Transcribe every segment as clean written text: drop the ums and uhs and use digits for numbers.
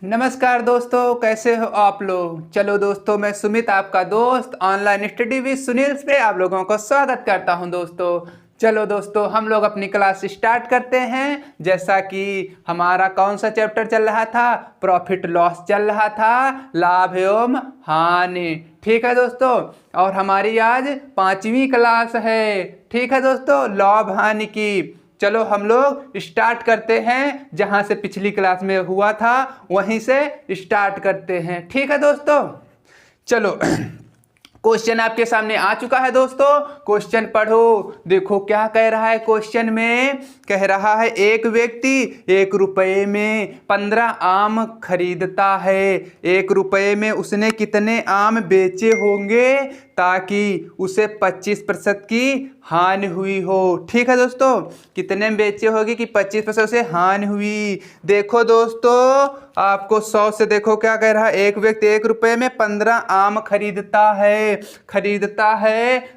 नमस्कार दोस्तों, कैसे हो आप लोग। चलो दोस्तों, मैं सुमित आपका दोस्त ऑनलाइन स्टडी विद सुनील पे आप लोगों को स्वागत करता हूं। दोस्तों चलो दोस्तों, हम लोग अपनी क्लास स्टार्ट करते हैं। जैसा कि हमारा कौन सा चैप्टर चल रहा था, प्रॉफिट लॉस चल रहा था, लाभ एवं हानि। ठीक है दोस्तों, और हमारी आज 5वीं क्लास है। ठीक है दोस्तों, लाभ हानि की। चलो हम लोग स्टार्ट करते हैं, जहां से पिछली क्लास में हुआ था वहीं से स्टार्ट करते हैं। ठीक है दोस्तों, चलो क्वेश्चन आपके सामने आ चुका है दोस्तों। क्वेश्चन पढ़ो, देखो क्या कह रहा है। क्वेश्चन में कह रहा है एक व्यक्ति 1 रुपये में 15 आम खरीदता है। 1 रुपये में उसने कितने आम बेचे होंगे ताकि उसे 25% की हानि हुई हो। ठीक है दोस्तों, कितने में बेचे होगी कि 25% से हानि हुई। देखो दोस्तों, आपको 100 से देखो क्या कह रहा है। एक व्यक्ति 1 रुपये में 15 आम खरीदता है।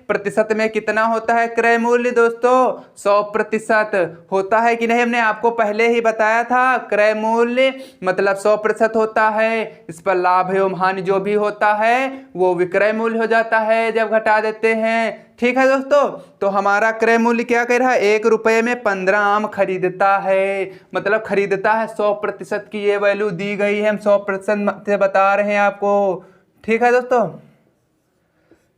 प्रतिशत में कितना होता है क्रय मूल्य दोस्तों? 100% होता है कि नहीं, हमने आपको पहले ही बताया था। क्रय मूल्य मतलब 100% होता है। इस पर लाभ एवं हानि जो भी होता है वो विक्रय मूल्य हो जाता है जब घटा देते हैं। ठीक है दोस्तों, तो हमारा क्रय मूल्य क्या कह रहा है, 1 रुपये में 15 आम खरीदता है। मतलब खरीदता है, 100% की ये वैल्यू दी गई है, हम 100% से बता रहे हैं आपको। ठीक है दोस्तों,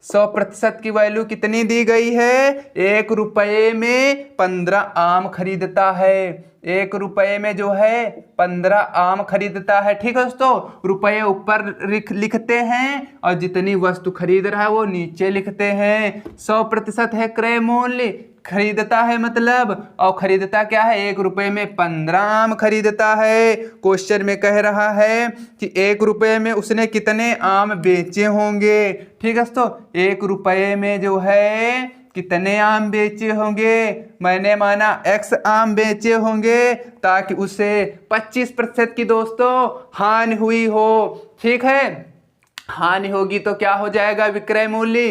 100% की वैल्यू कितनी दी गई है? 1 रुपये में 15 आम खरीदता है। 1 रुपये में जो है 15 आम खरीदता है। ठीक है दोस्तों, रुपये ऊपर लिखते हैं और जितनी वस्तु खरीद रहा है वो नीचे लिखते हैं। 100% है क्रय मूल्य। खरीदता है मतलब, और खरीदता क्या है, 1 रुपये में 15 आम खरीदता है। क्वेश्चन में कह रहा है कि 1 रुपये में उसने कितने आम बेचे होंगे। ठीक है दोस्तों, 1 रुपये में जो है कितने आम बेचे होंगे, मैंने माना x आम बेचे होंगे ताकि उसे 25% की दोस्तों हानि हुई हो। ठीक है, हानि होगी तो क्या हो जाएगा, विक्रय मूल्य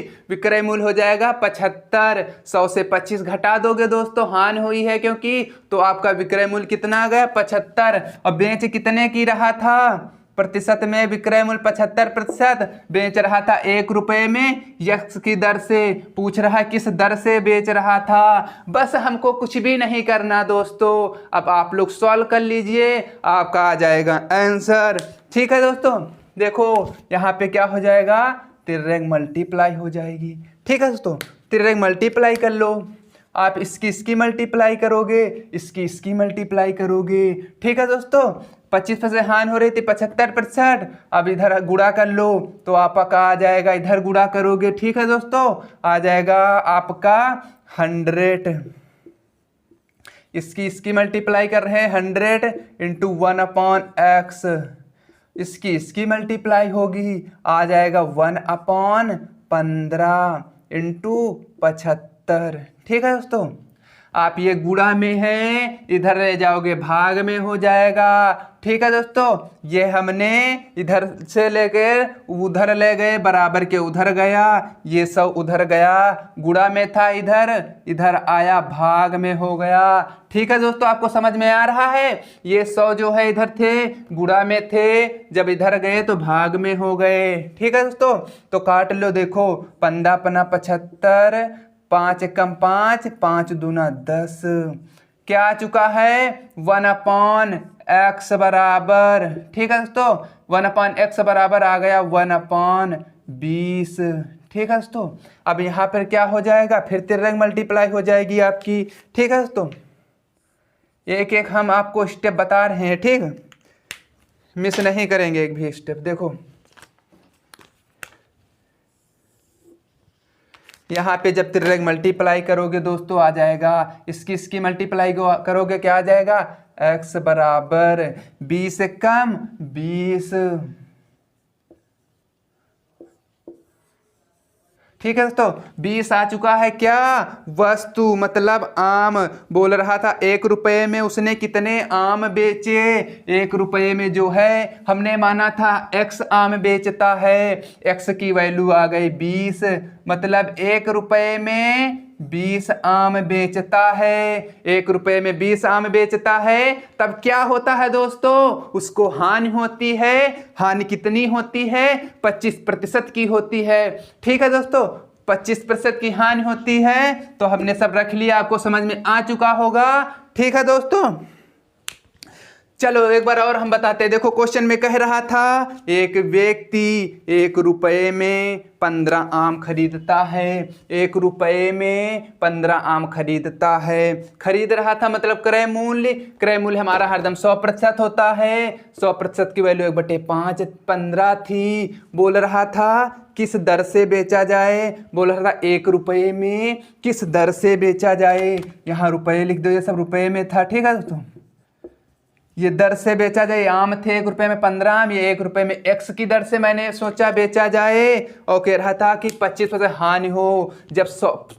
हो जाएगा 75। 100 से 25 घटा दोगे दोस्तों, हानि हुई है क्योंकि, तो आपका विक्रय मूल्य कितना आ गया, 75। और बेच कितने की रहा था, प्रतिशत में विक्रय मूल्य 75%। बेच रहा था 1 रुपये में, यक्स की दर से पूछ रहा है किस दर से बेच रहा था। बस हमको कुछ भी नहीं करना दोस्तों, अब आप लोग सॉल्व कर लीजिए, आपका आ जाएगा आंसर। ठीक है दोस्तों, देखो यहाँ पे क्या हो जाएगा, तिर्रेंग मल्टीप्लाई हो जाएगी। ठीक है दोस्तों, तिर्रेंग मल्टीप्लाई कर लो। आप इसकी मल्टीप्लाई करोगे, इसकी मल्टीप्लाई करोगे। ठीक है दोस्तों, 25 से हानि हो रही थी 75%। अब इधर गुणा कर लो तो आपका आ जाएगा, इधर गुणा करोगे। ठीक है दोस्तों, आ जाएगा आपका 100। इसकी मल्टीप्लाई कर रहे हैं, 100 इंटू 1/x। इसकी मल्टीप्लाई होगी, आ जाएगा 1/15 इंटू 75। ठीक है दोस्तों, आप ये गुणा में है, इधर ले जाओगे भाग में हो जाएगा। ठीक है दोस्तों, ये हमने इधर से लेके उधर ले गए, बराबर के उधर गया, ये 100 उधर गया, गुणा में था इधर आया भाग में हो गया। ठीक है दोस्तों, आपको समझ में आ रहा है। ये 100 जो है इधर थे, गुणा में थे, जब इधर गए तो भाग में हो गए। ठीक है दोस्तों, तो काट लो, देखो 15 × 75, 5 × 5, 5 दूना 10। क्या आ चुका है, 1/x बराबर। ठीक है दोस्तों, 1/x बराबर आ गया 1/20। ठीक है दोस्तों, अब यहाँ पर क्या हो जाएगा, फिर तिर्रेंग मल्टीप्लाई हो जाएगी आपकी। ठीक है दोस्तों, एक एक हम आपको स्टेप बता रहे हैं, ठीक, मिस नहीं करेंगे एक भी स्टेप। देखो यहाँ पे जब तिर्रेंग मल्टीप्लाई करोगे दोस्तों, आ जाएगा, इसकी मल्टीप्लाई करोगे, क्या आ जाएगा, x बराबर 20 से कम 20। ठीक है दोस्तों, 20 आ चुका है। क्या, वस्तु मतलब आम बोल रहा था। 1 रुपये में उसने कितने आम बेचे, 1 रुपये में जो है हमने माना था x आम बेचता है, x की वैल्यू आ गई 20। मतलब 1 रुपये में 20 आम बेचता है, 1 रुपए में 20 आम बेचता है, तब क्या होता है दोस्तों? उसको हानि होती है। हानि कितनी होती है? 25% की होती है। ठीक है दोस्तों, 25% की हानि होती है। तो हमने सब रख लिया, आपको समझ में आ चुका होगा। ठीक है दोस्तों, चलो एक बार और हम बताते हैं। देखो क्वेश्चन में कह रहा था एक व्यक्ति 1 रुपए में 15 आम खरीदता है। 1 रुपए में 15 आम खरीदता है। खरीद रहा था मतलब क्रय मूल्य। क्रय मूल्य हमारा हरदम 100% होता है। 100% की वैल्यू 1/5 15 थी। बोल रहा था किस दर से बेचा जाए। बोल रहा था 1 रुपए में किस दर से बेचा जाए। यहाँ रुपए लिख दो, ये सब रुपए में था। ठीक है दोस्तों, ये दर से बेचा जाए। आम थे 1 रुपए में 15 आम, ये 1 रुपए में x की दर से मैंने सोचा बेचा जाए। और कह रहा था कि 25% हानि हो। जब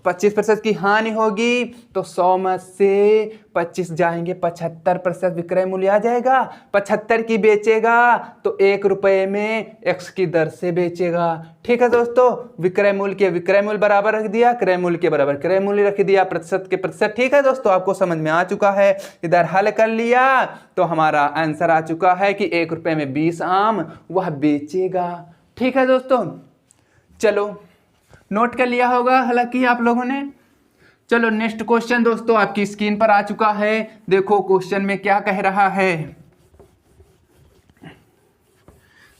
25% की हानि होगी तो 100 में से 25 जाएंगे, 75% विक्रय मूल्य आ जाएगा। 75 की बेचेगा तो 1 रुपए में x की दर से बेचेगा। ठीक है दोस्तों, विक्रय मूल्य के विक्रय मूल्य बराबर रख दिया, क्रय मूल्य के बराबर क्रय मूल्य रख दिया, प्रतिशत के प्रतिशत। ठीक है दोस्तों, आपको समझ में आ चुका है। इधर हल कर लिया तो हमारा आंसर आ चुका है कि 1 रुपए में 20 आम वह बेचेगा। ठीक है दोस्तों, चलो नोट कर लिया होगा हालांकि आप लोगों ने। चलो नेक्स्ट क्वेश्चन दोस्तों आपकी स्क्रीन पर आ चुका है। देखो क्वेश्चन में क्या कह रहा है।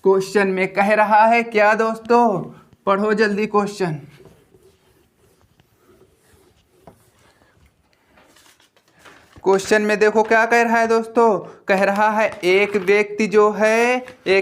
क्वेश्चन में कह रहा है क्या दोस्तों? पढ़ो जल्दी क्वेश्चन। क्वेश्चन में देखो क्या कह रहा है दोस्तों। कह रहा है एक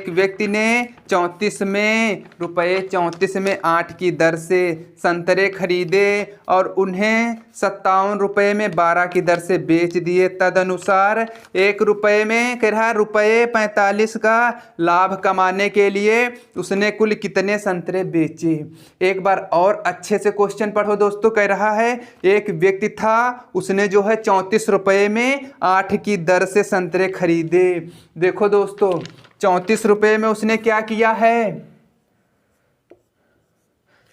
व्यक्ति ने 34 में रुपये 34 में 8 की दर से संतरे खरीदे और उन्हें 57 रुपये में 12 की दर से बेच दिए। तदनुसार 1 रुपये में कह रहा है रुपये 45 का लाभ कमाने के लिए उसने कुल कितने संतरे बेचे। एक बार और अच्छे से क्वेश्चन पढ़ो दोस्तों। कह रहा है एक व्यक्ति था, उसने जो है 34 रुपये में 8 की दर से संतरे खरीदे। देखो दोस्तों 34 रुपये में उसने क्या किया है।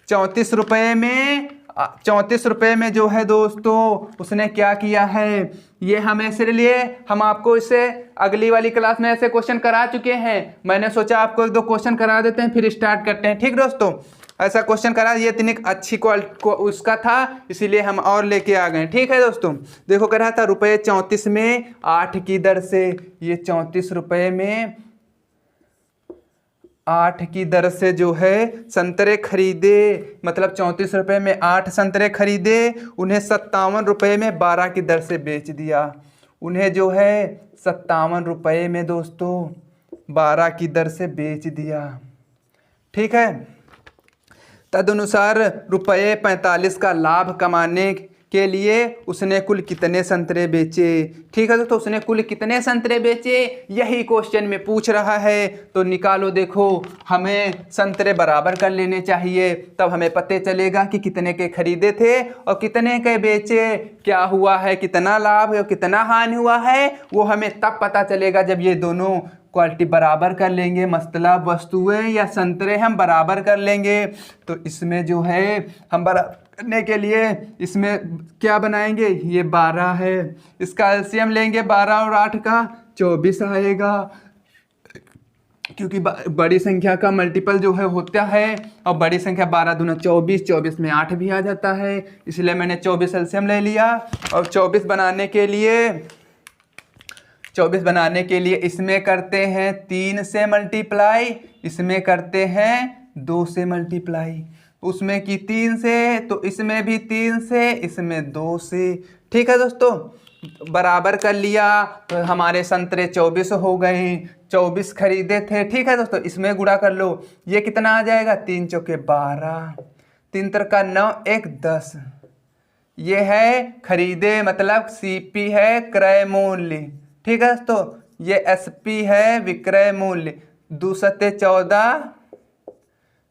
34 रुपये में जो है दोस्तों उसने क्या किया है। ये हमें इसलिए हम आपको इसे अगली वाली क्लास में ऐसे क्वेश्चन करा चुके हैं। मैंने सोचा आपको 1-2 क्वेश्चन करा देते हैं फिर स्टार्ट करते हैं। ठीक दोस्तों, ऐसा क्वेश्चन करा, ये इतनी अच्छी क्वालिटी को उसका था इसीलिए हम और लेके आ गए। ठीक है दोस्तों, देखो कह रहा था रुपये 34 में 8 की दर से। ये 34 रुपये में 8 की दर से जो है संतरे खरीदे, मतलब 34 रुपये में 8 संतरे खरीदे, उन्हें 57 रुपये में 12 की दर से बेच दिया। उन्हें जो है 57 रुपये में दोस्तों 12 की दर से बेच दिया। ठीक है, तदनुसार रुपये 45 का लाभ कमाने के लिए उसने कुल कितने संतरे बेचे। ठीक है दोस्तों, उसने कुल कितने संतरे बेचे यही क्वेश्चन में पूछ रहा है। तो निकालो, देखो हमें संतरे बराबर कर लेने चाहिए, तब हमें पता चलेगा कि कितने के खरीदे थे और कितने के बेचे, क्या हुआ है, कितना लाभ और कितना हानि हुआ है, वो हमें तब पता चलेगा जब ये दोनों क्वालिटी बराबर कर लेंगे। मतलब वस्तुएं या संतरे हम बराबर कर लेंगे। तो इसमें जो है हम बराबर करने के लिए इसमें क्या बनाएंगे, ये 12 है, इसका एलसीएम लेंगे 12 और 8 का 24 आएगा, क्योंकि बड़ी संख्या का मल्टीपल जो है होता है और बड़ी संख्या 12 दूना 24, 24 में 8 भी आ जाता है, इसलिए मैंने 24 एलसीएम ले लिया। और 24 बनाने के लिए इसमें करते हैं 3 से मल्टीप्लाई, इसमें करते हैं 2 से मल्टीप्लाई, उसमें की 3 से तो इसमें भी 3 से, इसमें 2 से। ठीक है दोस्तों, बराबर कर लिया तो हमारे संतरे 24 हो गए। 24 खरीदे थे। ठीक है दोस्तों, इसमें गुणा कर लो, ये कितना आ जाएगा 3 चौके 12, 3 त्रिका 9, 1 10। ये है खरीदे, मतलब सीपी है क्रय मूल्य। ठीक है दोस्तों, ये एसपी है विक्रय मूल्य। 2 सत्ते 14,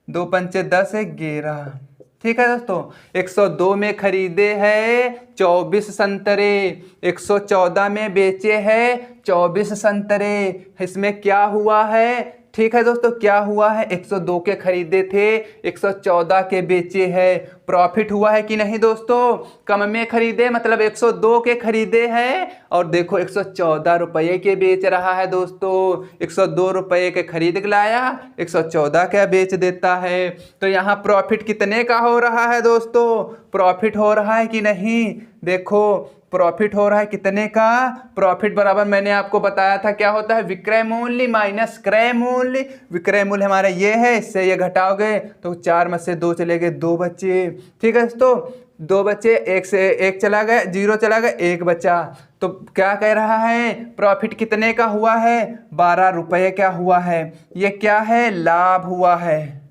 2 पंचे 10, 11। ठीक है दोस्तों, 102 में खरीदे हैं 24 संतरे, 114 में बेचे हैं 24 संतरे। इसमें क्या हुआ है, ठीक है दोस्तों, क्या हुआ है, 102 के खरीदे थे, 114 के बेचे हैं। प्रॉफिट हुआ है कि नहीं दोस्तों, कम में खरीदे मतलब 102 के खरीदे हैं और देखो 114 रुपये के बेच रहा है दोस्तों। 102 रुपये के खरीद के लाया, 114 का बेच देता है। तो यहाँ प्रॉफिट कितने का हो रहा है दोस्तों, प्रॉफिट हो रहा है कि नहीं, देखो प्रॉफिट हो रहा है कितने का, प्रॉफिट बराबर मैंने आपको बताया था क्या होता है, विक्रय मूल्य माइनस क्रय मूल्य। विक्रय मूल्य हमारा ये है, इससे ये घटाओगे तो 4 में से 2 चले गए, 2 बचे। ठीक है दोस्तों, 2 बचे, 1 से 1 चला गया, 0 चला गया, 1 बचा। तो क्या कह रहा है, प्रॉफिट कितने का हुआ है, 12 रुपये क्या हुआ है, ये क्या है, लाभ हुआ है।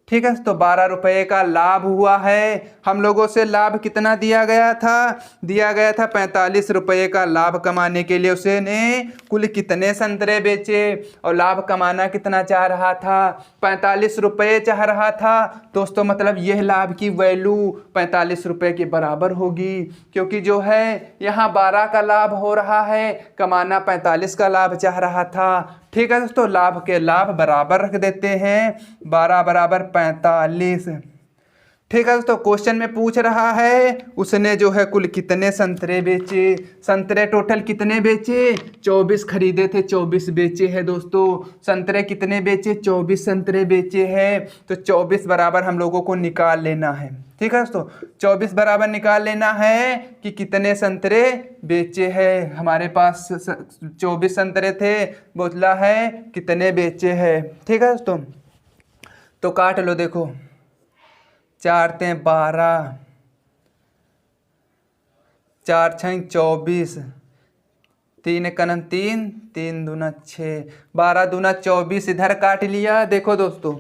ठीक है, तो 12 रुपये का लाभ हुआ है। हम लोगों से लाभ कितना दिया गया था, दिया गया था 45 रुपये का लाभ कमाने के लिए उसने कुल कितने संतरे बेचे और लाभ कमाना कितना चाह रहा था, 45 रुपये चाह रहा था दोस्तों। मतलब यह लाभ की वैल्यू 45 रुपये के बराबर होगी, क्योंकि जो है यहाँ 12 का लाभ हो रहा है, कमाना 45 का लाभ चाह रहा था। ठीक है दोस्तों, लाभ के लाभ बराबर रख देते हैं, 12 बराबर 45। ठीक है दोस्तों, क्वेश्चन में पूछ रहा है उसने जो है कुल कितने संतरे बेचे, संतरे टोटल कितने बेचे, 24 खरीदे थे, 24 बेचे हैं दोस्तों। संतरे कितने बेचे, 24 संतरे बेचे हैं। तो 24 बराबर हम लोगों को निकाल लेना है। ठीक है दोस्तों, 24 बराबर निकाल लेना है कि कितने संतरे बेचे हैं। हमारे पास 24 संतरे थे, बोतला है कितने बेचे हैं। ठीक है दोस्तों, तो काट लो, देखो 4 × 12, 4 × 24, 3 × 3, 3 दूना 6, 12 दूना 24 इधर काट लिया। देखो दोस्तों,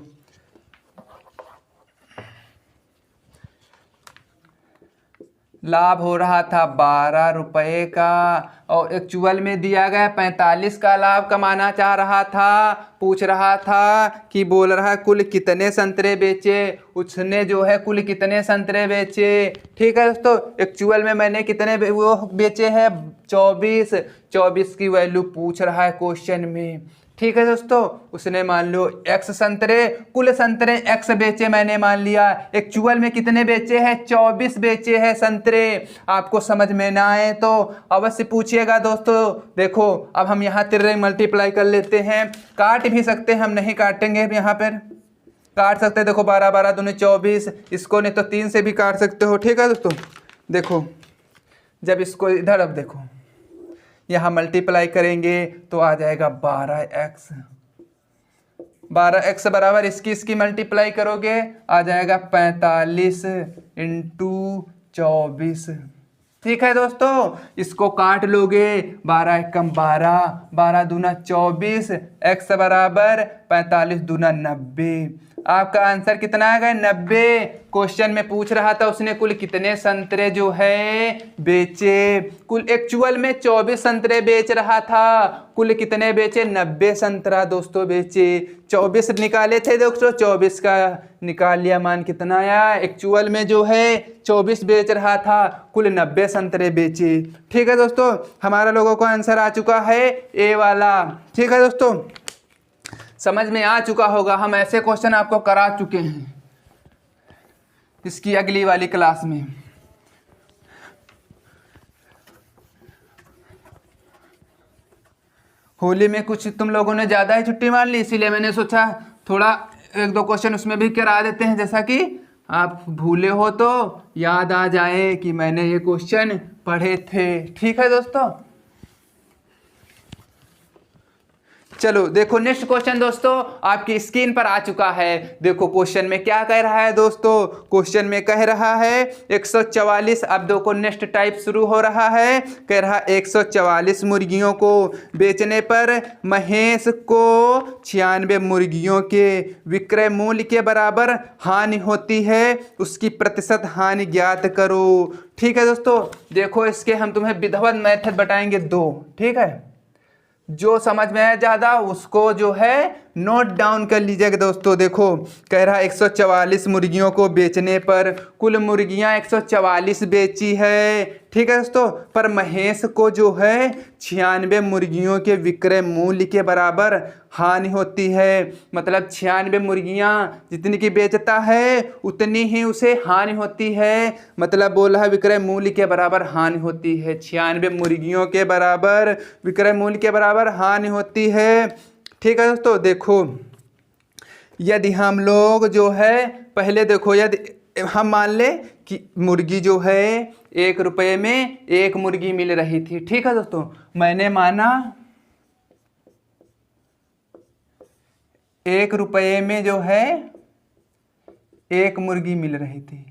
लाभ हो रहा था 12 रुपये का और एक्चुअल में दिया गया 45 का लाभ कमाना चाह रहा था। पूछ रहा था कि बोल रहा है कुल कितने संतरे बेचे, उसने जो है कुल कितने संतरे बेचे। ठीक है दोस्तों, एक्चुअल में मैंने कितने वो बेचे हैं, 24। 24 की वैल्यू पूछ रहा है क्वेश्चन में। ठीक है दोस्तों, उसने मान लो x संतरे, कुल संतरे x बेचे मैंने मान लिया, एक्चुअल में कितने बेचे हैं, 24 बेचे हैं संतरे। आपको समझ में ना आए तो अवश्य पूछिएगा दोस्तों। देखो अब हम यहाँ तिरंग मल्टीप्लाई कर लेते हैं, काट भी सकते हैं, हम नहीं काटेंगे यहाँ पर, काट सकते हैं। देखो 12 12 दूनी 24, इसको नहीं तो 3 से भी काट सकते हो। ठीक है दोस्तों, देखो जब इसको इधर, अब देखो यहाँ मल्टीप्लाई करेंगे तो आ जाएगा 12x। 12x बराबर इसकी मल्टीप्लाई करोगे आ जाएगा 45 × 24। ठीक है दोस्तों, इसको काट लोगे, 12 एकम 12, 12 दूना 24, x बराबर 45 दूना 90। आपका आंसर कितना आ गया, 90। क्वेश्चन में पूछ रहा था उसने कुल कितने संतरे जो है बेचे, कुल एक्चुअल में 24 संतरे बेच रहा था, कुल कितने बेचे, 90 संतरा दोस्तों बेचे। 24 निकाले थे दोस्तों, 24 का निकाल लिया, मान कितना आया, एक्चुअल में जो है 24 बेच रहा था, कुल 90 संतरे बेचे। ठीक है दोस्तों, हमारा लोगों को आंसर आ चुका है ए वाला। ठीक है दोस्तों, समझ में आ चुका होगा, हम ऐसे क्वेश्चन आपको करा चुके हैं इसकी अगली वाली क्लास में। होली में कुछ तुम लोगों ने ज़्यादा ही छुट्टी मार ली, इसीलिए मैंने सोचा थोड़ा 1-2 क्वेश्चन उसमें भी करा देते हैं, जैसा कि आप भूले हो तो याद आ जाए कि मैंने ये क्वेश्चन पढ़े थे। ठीक है दोस्तों, चलो देखो नेक्स्ट क्वेश्चन दोस्तों आपकी स्क्रीन पर आ चुका है। देखो क्वेश्चन में क्या कह रहा है दोस्तों, क्वेश्चन में कह रहा है 144। अब देखो नेक्स्ट टाइप शुरू हो रहा है, कह रहा 144 मुर्गियों को बेचने पर महेश को 96 मुर्गियों के विक्रय मूल्य के बराबर हानि होती है, उसकी प्रतिशत हानि ज्ञात करो। ठीक है दोस्तों, देखो इसके हम तुम्हें विधिवत मेथड बताएंगे 2। ठीक है, जो समझ में है ज़्यादा उसको जो है नोट डाउन कर लीजिएगा दोस्तों। देखो कह रहा 144 मुर्गियों को बेचने पर, कुल मुर्गियां 144 बेची है। ठीक है दोस्तों। पर महेश को जो है 96 मुर्गियों के विक्रय मूल्य के बराबर हानि होती है। मतलब 96 मुर्गियां जितनी की बेचता है उतनी ही उसे हानि होती है। मतलब बोला है विक्रय मूल्य के बराबर हानि होती है, 96 मुर्गियों के बराबर विक्रय मूल्य के बराबर हानि होती है। ठीक है दोस्तों। देखो यदि हम लोग जो है पहले देखो, यदि हम मान ले कि मुर्गी जो है 1 रुपये में 1 मुर्गी मिल रही थी। ठीक है दोस्तों, मैंने माना 1 रुपये में जो है 1 मुर्गी मिल रही थी।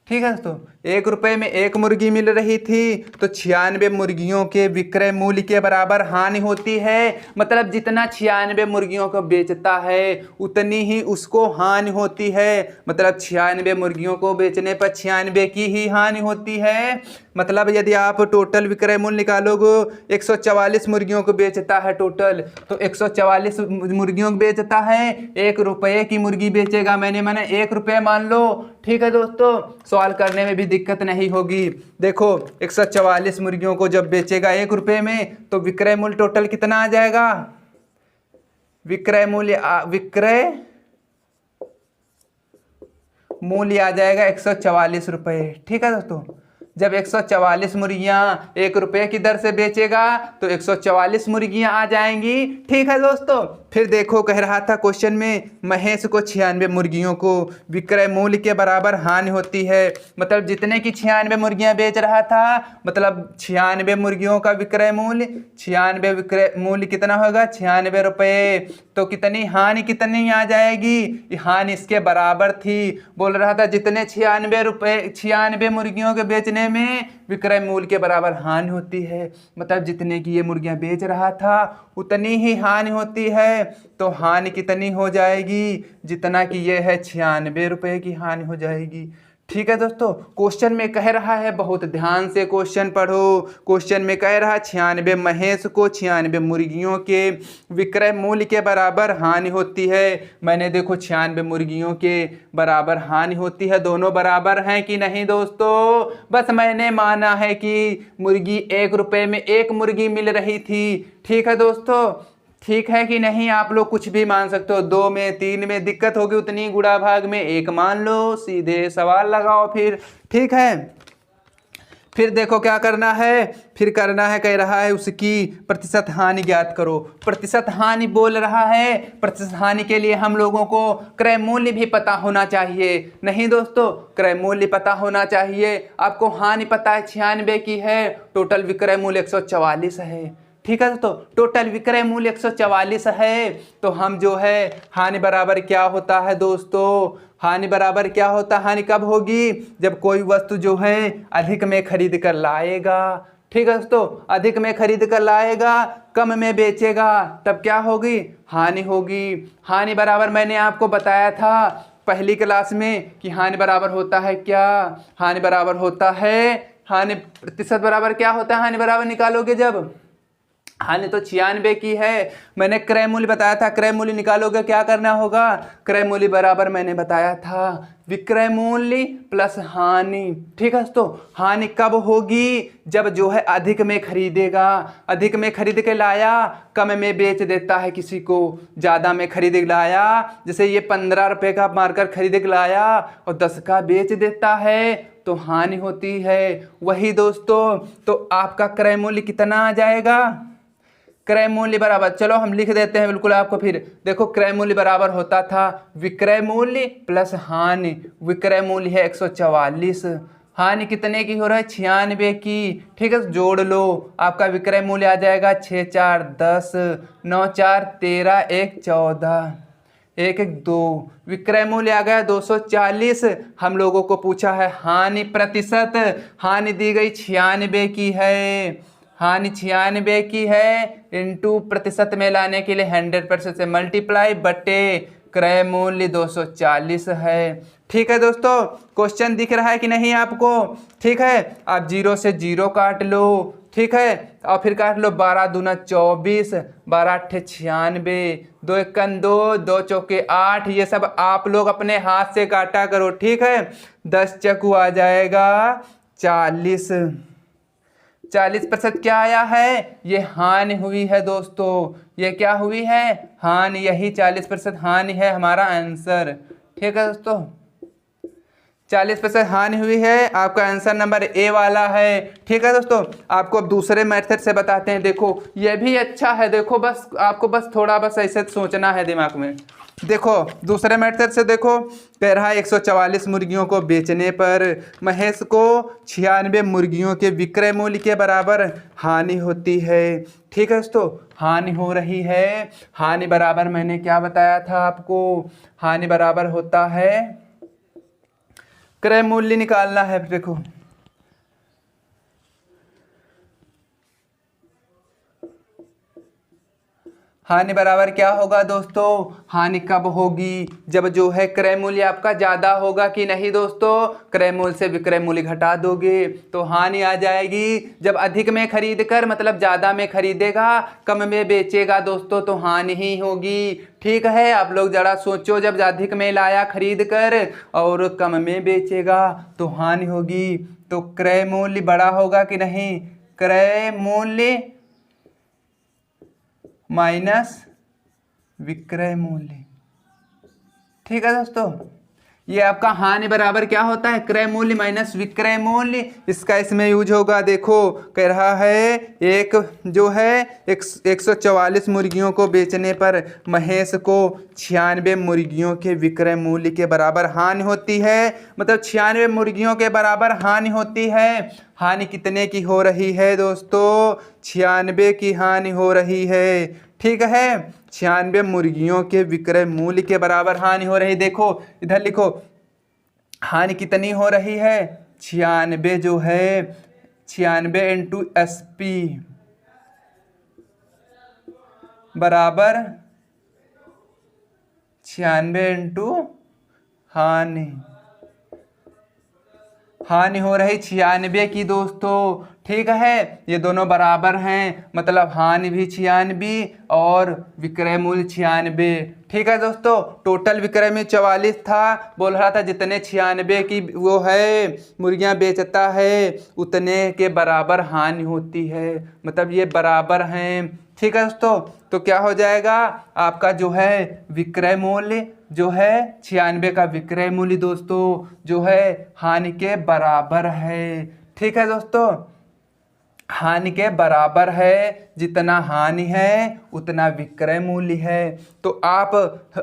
ठीक है दोस्तों, 1 रुपये में 1 मुर्गी मिल रही थी तो 96 मुर्गियों के विक्रय मूल्य के बराबर हानि होती है। मतलब जितना 96 मुर्गियों को बेचता है उतनी ही उसको हानि होती है। मतलब 96 मुर्गियों को बेचने पर 96 की ही हानि होती है। मतलब यदि आप टोटल विक्रय मूल्य निकालोगे, 144 मुर्गियों को बेचता है टोटल, तो 144 मुर्गियों को बेचता है, 1 रुपये की मुर्गी बेचेगा। मैंने 1 रुपये मान लो। ठीक है दोस्तों, सवाल करने में भी दिक्कत नहीं होगी। देखो 144 मुर्गियों को जब बेचेगा 1 रुपये में तो विक्रय मूल्य टोटल कितना आ जाएगा? विक्रय मूल्य आ जाएगा 144 रुपये। ठीक है दोस्तों, जब 144 मुर्गियां 1 रुपये की दर से बेचेगा तो 144 मुर्गियां आ जाएंगी। ठीक है दोस्तों, फिर देखो कह रहा था क्वेश्चन में महेश को 96 मुर्गियों को विक्रय मूल्य के बराबर हानि होती है। मतलब जितने की 96 मुर्गियां बेच रहा था, मतलब 96 मुर्गियों का विक्रय मूल्य, 96 विक्रय मूल्य कितना होगा? 96 रुपये। तो कितनी हानि कितनी आ जाएगी? हानि इसके बराबर थी। बोल रहा था जितने 96 मुर्गियों के बेचने में विक्रय मूल्य के बराबर हानि होती है। मतलब जितने की ये मुर्गियां बेच रहा था उतनी ही हानि होती है। तो हानि कितनी हो जाएगी? जितना कि ये है 96 रुपये की हानि हो जाएगी। ठीक है दोस्तों, क्वेश्चन में कह रहा है, बहुत ध्यान से क्वेश्चन पढ़ो। क्वेश्चन में कह रहा है 96 महेश को 96 मुर्गियों के विक्रय मूल्य के बराबर हानि होती है। मैंने देखो 96 मुर्गियों के बराबर हानि होती है, दोनों बराबर हैं कि नहीं दोस्तों? बस मैंने माना है कि मुर्गी 1 रुपये में 1 मुर्गी मिल रही थी। ठीक है दोस्तों, ठीक है कि नहीं? आप लोग कुछ भी मान सकते हो, 2 में 3 में दिक्कत होगी उतनी गुणा भाग में 1 मान लो, सीधे सवाल लगाओ फिर। ठीक है, फिर देखो क्या करना है, फिर करना है, कह रहा है उसकी प्रतिशत हानि ज्ञात करो। प्रतिशत हानि बोल रहा है, प्रतिशत हानि के लिए हम लोगों को क्रय मूल्य भी पता होना चाहिए। नहीं दोस्तों, क्रय मूल्य पता होना चाहिए। आपको हानि पता है 96 की है, टोटल विक्रय मूल्य 144 है। ठीक है दोस्तों, टोटल विक्रय मूल्य 144 है। तो हम जो है हानि बराबर क्या होता है दोस्तों? हानि बराबर क्या होता है? हानि कब होगी? जब कोई वस्तु जो है अधिक में खरीद कर लाएगा। ठीक है दोस्तों, अधिक में खरीद कर लाएगा, कम में बेचेगा, तब क्या होगी? हानि होगी। हानि बराबर मैंने आपको बताया था पहली क्लास में कि हानि बराबर होता है क्या? हानि बराबर होता है, हानि प्रतिशत बराबर क्या होता है? हानि बराबर निकालोगे जब, हानि तो 96 की है, मैंने क्रय मूल्य बताया था, क्रय मूल्य निकालोगे क्या करना होगा? क्रय मूल्य बराबर मैंने बताया था विक्रय मूल्य प्लस हानि। ठीक है दोस्तों, हानि कब होगी? जब जो है अधिक में खरीदेगा, अधिक में खरीद के लाया, कम में बेच देता है किसी को। ज़्यादा में खरीद के लाया, जैसे ये 15 रुपये का मारकर खरीद के लाया और 10 का बेच देता है, तो हानि होती है। वही दोस्तों, तो आपका क्रय मूल्य कितना आ जाएगा? क्रय मूल्य बराबर, चलो हम लिख देते हैं बिल्कुल आपको। फिर देखो क्रय मूल्य बराबर होता था विक्रय मूल्य प्लस हानि। विक्रय मूल्य है 144, हानि कितने की हो रहा है? 96 की। ठीक है, जोड़ लो, आपका विक्रय मूल्य आ जाएगा 6 4 10, 9 4 13, 1 14, 1 1 2। विक्रय मूल्य आ गया 240। हम लोगों को पूछा है हानि प्रतिशत, हानि दी गई 96 की है, हानि 96 की है, इनटू प्रतिशत में लाने के लिए 100% से मल्टीप्लाई बटे क्रय मूल्य 240 है। ठीक है दोस्तों, क्वेश्चन दिख रहा है कि नहीं आपको? ठीक है, आप 0 से 0 काट लो। ठीक है, और फिर काट लो 12 दूना 24, 12 8 96, दो इक्कन दो, दो चौके 8, ये सब आप लोग अपने हाथ से काटा करो, ठीक है। 10 चक्कू आ जाएगा 40। 40% क्या आया है? ये हानि हुई है दोस्तों, ये क्या हुई है? हानि। यही 40% हानि है हमारा आंसर, ठीक है दोस्तों। 40% हानि हुई है, आपका आंसर नंबर ए वाला है, ठीक है दोस्तों। आपको अब दूसरे मेथड से बताते हैं। देखो ये भी अच्छा है, देखो बस आपको बस थोड़ा बस ऐसे सोचना है दिमाग में। देखो दूसरे मेथड से देखो, कह रहा है 144 मुर्गियों को बेचने पर महेश को 96 मुर्गियों के विक्रय मूल्य के बराबर हानि होती है, ठीक है दोस्तों। हानि हो रही है, हानि बराबर मैंने क्या बताया था आपको? हानि बराबर होता है, क्रय मूल्य निकालना है। देखो हानि बराबर क्या होगा दोस्तों? हानि कब होगी? जब जो है क्रय मूल्य आपका ज्यादा होगा कि नहीं दोस्तों? क्रय मूल्य से विक्रय मूल्य घटा दोगे तो हानि आ जाएगी। जब अधिक में खरीद कर मतलब ज्यादा में खरीदेगा, कम में बेचेगा दोस्तों, तो हानि ही होगी, ठीक है। आप लोग जरा सोचो, जब अधिक में लाया खरीद कर और कम में बेचेगा तो हानि होगी। तो क्रय मूल्य बड़ा होगा कि नहीं? क्रय मूल्य माइनस विक्रय मूल्य, ठीक है दोस्तों। ये आपका हानि बराबर क्या होता है? क्रय मूल्य माइनस विक्रय मूल्य। इसका इसमें यूज होगा। देखो कह रहा है एक जो है 144 मुर्गियों को बेचने पर महेश को 96 मुर्गियों के विक्रय मूल्य के बराबर हानि होती है। मतलब 96 मुर्गियों के बराबर हानि होती है। हानि कितने की हो रही है दोस्तों? 96 की हानि हो रही है, ठीक है। 96 मुर्गियों के विक्रय मूल्य के बराबर हानि हो रही। देखो इधर लिखो, हानि कितनी हो रही है? 96 जो है 96 इंटू SP बराबर 96 इंटू हानि। हानि हो रही 96 की दोस्तों, ठीक है। ये दोनों बराबर हैं, मतलब हानि भी 96 और विक्रय मूल्य 96, ठीक है दोस्तों। टोटल विक्रय में 44 था, बोल रहा था जितने 96 की वो है मुर्गियां बेचता है उतने के बराबर हानि होती है, मतलब ये बराबर हैं, ठीक है दोस्तों। तो क्या हो जाएगा आपका जो है विक्रय मूल्य जो है 96 का विक्रय मूल्य दोस्तों जो है हानि के बराबर है, ठीक है दोस्तों। हानि के बराबर है, जितना हानि है उतना विक्रय मूल्य है। तो आप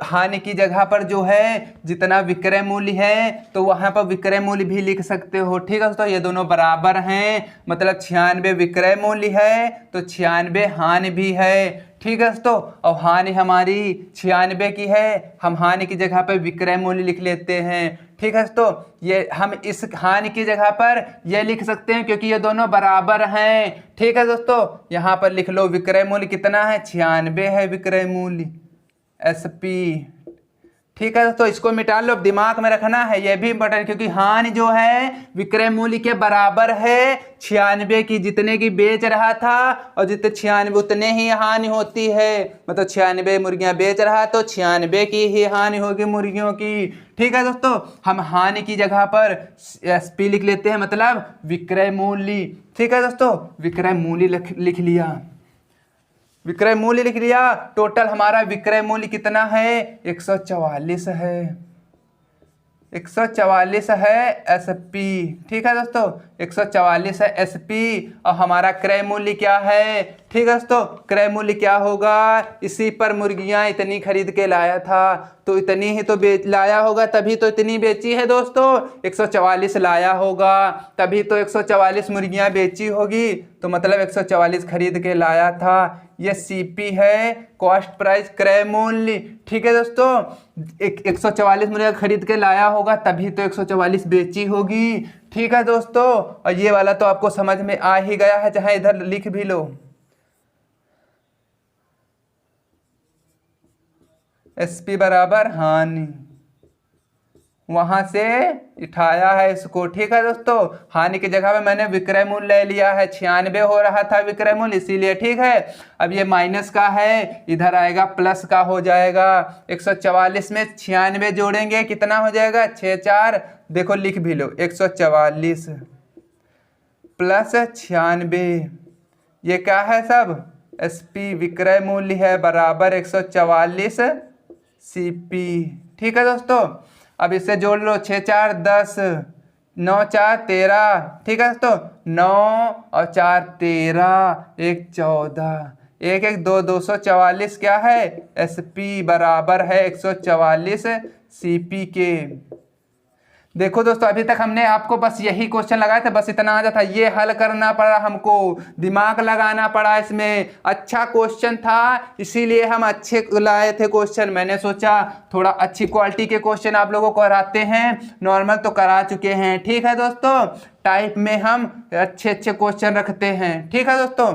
हानि की जगह पर जो है जितना विक्रय मूल्य है तो वहां पर विक्रय मूल्य भी लिख सकते हो, ठीक है दोस्तों। ये दोनों बराबर हैं, मतलब 96 विक्रय मूल्य है तो 96 हानि भी है, ठीक है दोस्तों। और हानि हमारी 96 की है, हम हानि की जगह पर विक्रय मूल्य लिख लेते हैं, ठीक है दोस्तों। ये हम इस हानि की जगह पर ये लिख सकते हैं क्योंकि ये दोनों बराबर हैं, ठीक है दोस्तों। यहाँ पर लिख लो विक्रय मूल्य कितना है? 96 है विक्रय मूल्य SP, ठीक है दोस्तों। इसको मिटा लो, दिमाग में रखना है, यह भी इंपॉर्टेंट, क्योंकि हानि जो है विक्रय मूल्य के बराबर है 96 की, जितने की बेच रहा था और जितने 96 उतने ही हानि होती है। मतलब 96 मुर्गियां बेच रहा है तो 96 की ही हानि होगी मुर्गियों की, ठीक है दोस्तों। हम हानि की जगह पर SP लिख लेते हैं, मतलब विक्रय मूल्य, ठीक है दोस्तों। विक्रय मूल्य लिख लिया, विक्रय मूल्य लिख लिया। टोटल हमारा विक्रय मूल्य कितना है? 144 है, 144 है SP, ठीक है दोस्तों। 144 है SP और हमारा क्रय मूल्य क्या है? ठीक है दोस्तों, क्रय मूल्य क्या होगा? इसी पर मुर्गियां इतनी खरीद के लाया था तो इतनी ही तो बेच लाया होगा, तभी तो इतनी बेची है दोस्तों। 144 लाया होगा तभी तो 144 मुर्गियां बेची होगी, तो मतलब 144 खरीद के लाया था। ये CP है, कॉस्ट प्राइस क्रय मूल्य, ठीक है दोस्तों। 144 मुर्गियां खरीद के लाया होगा तभी तो 144 बेची होगी, ठीक है दोस्तों। और ये वाला तो आपको समझ में आ ही गया है, चाहे इधर लिख भी लो। SP बराबर हानि, वहां से उठाया है इसको। ठीक है दोस्तों, हानि की जगह पे मैंने विक्रय मूल्य ले लिया है, 96 हो रहा था विक्रय मूल्य, इसीलिए। ठीक है, अब ये माइनस का है, इधर आएगा प्लस का हो जाएगा। 144 में 96 जोड़ेंगे, कितना हो जाएगा? 6 4, देखो लिख भी लो, 144 प्लस 96, ये क्या है सब? एसपी विक्रय मूल्य है, बराबर 144 सीपी। ठीक है दोस्तों, अब इससे जोड़ लो, 6 4 10, 9 4 13। ठीक है दोस्तों, 9 और 4 13, 1 14, 1 1 2, 244 क्या है? एसपी बराबर है 144 सीपी के। देखो दोस्तों, अभी तक हमने आपको बस यही क्वेश्चन लगाया था, बस इतना आ जाता, ये हल करना पड़ा हमको, दिमाग लगाना पड़ा इसमें। अच्छा क्वेश्चन था, इसीलिए हम अच्छे लाए थे क्वेश्चन। मैंने सोचा थोड़ा अच्छी क्वालिटी के क्वेश्चन आप लोगों को कराते हैं, नॉर्मल तो करा चुके हैं। ठीक है दोस्तों, टाइप में हम अच्छे अच्छे क्वेश्चन रखते हैं। ठीक है दोस्तों,